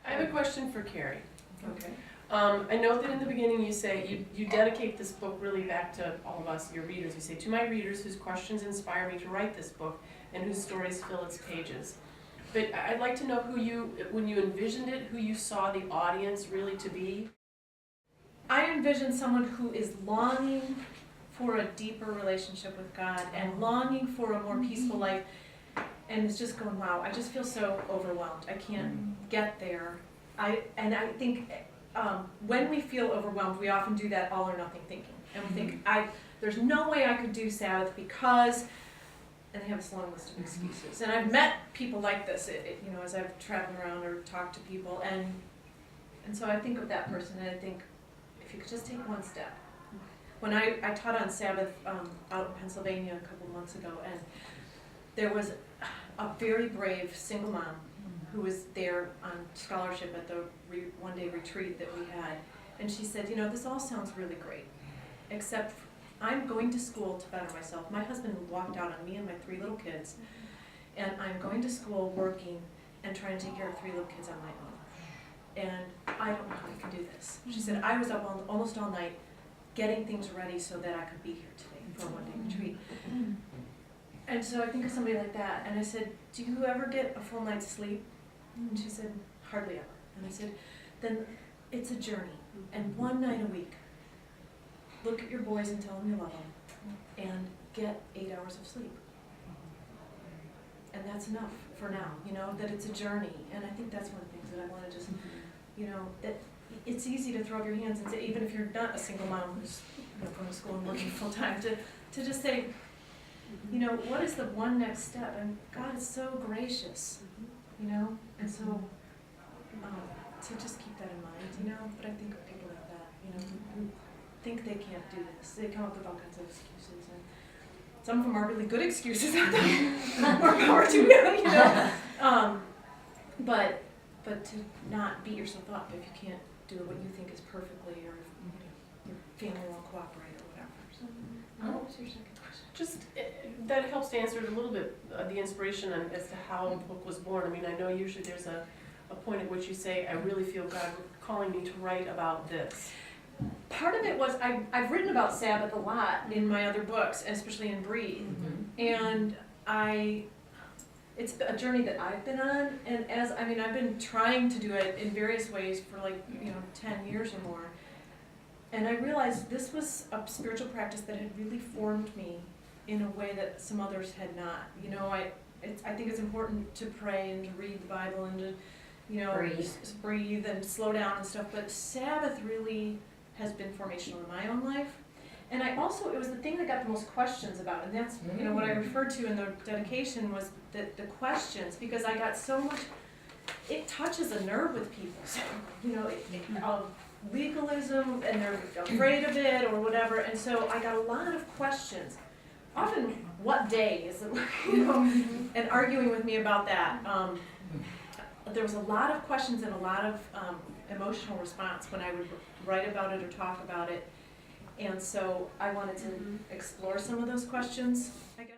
I have a question for Keri. Okay. I know that in the beginning you say you dedicate this book really back to all of us, your readers. You say, to my readers whose questions inspire me to write this book and whose stories fill its pages. But I'd like to know who you, when you envisioned it, who you saw the audience really to be. I envision someone who is longing for a deeper relationship with God and longing for a more peaceful life, and is just going, wow, I just feel so overwhelmed. I can't get there. I think when we feel overwhelmed, we often do that all or nothing thinking. And we think, there's no way I could do Sabbath because, and they have this long list of excuses. And I've met people like this, as I've traveled around or talked to people, and so I think of that person and I think, if you could just take one step. When I taught on Sabbath out in Pennsylvania a couple months ago, and there was a very brave single mom who was there on scholarship at the one-day retreat that we had, and she said, this all sounds really great, except I'm going to school to better myself. My husband walked out on me and my 3 little kids, and I'm going to school, working, and trying to take care of 3 little kids on my own. And I don't know how I can do this. She said, I was up almost all night getting things ready so that I could be here today for a one-day retreat. And so I think of somebody like that, and I said, do you ever get a full night's sleep? And she said, hardly ever. And I said, then it's a journey, and one night a week, look at your boys and tell them you love them, and get 8 hours of sleep. And that's enough for now, that it's a journey. And I think that's one of the things that I want to just, that it's easy to throw up your hands and say, even if you're not a single mom who's going to school and working full time, to just say, what is the one next step? And God is so gracious, and so just keep that in mind, but I think of people like that, who think they can't do this. They come up with all kinds of excuses, and some of them are really good excuses out there. More power to you, but to not beat yourself up if you can't do what you think is perfectly, or if your family won't cooperate or whatever. So, what was your second question? Just, that helps to answer it a little bit, the inspiration as to how the book was born. I mean, I know usually there's a point at which you say, I really feel God calling me to write about this. Part of it was, I've written about Sabbath a lot in my other books, especially in Breathe. And it's a journey that I've been on, and I've been trying to do it in various ways for 10 years or more. And I realized this was a spiritual practice that had really formed me in a way that some others had not. I think it's important to pray and to read the Bible and to, breathe and slow down and stuff, but Sabbath really has been formational in my own life. And it was the thing that got the most questions about, and that's, what I referred to in the dedication was the questions, because I got so much, it touches a nerve with people, so, legalism, and they're afraid of it or whatever, and so I got a lot of questions. Often, what day is it, and arguing with me about that. There was a lot of questions and a lot of emotional response when I would write about it or talk about it. And so I wanted to explore some of those questions, I guess.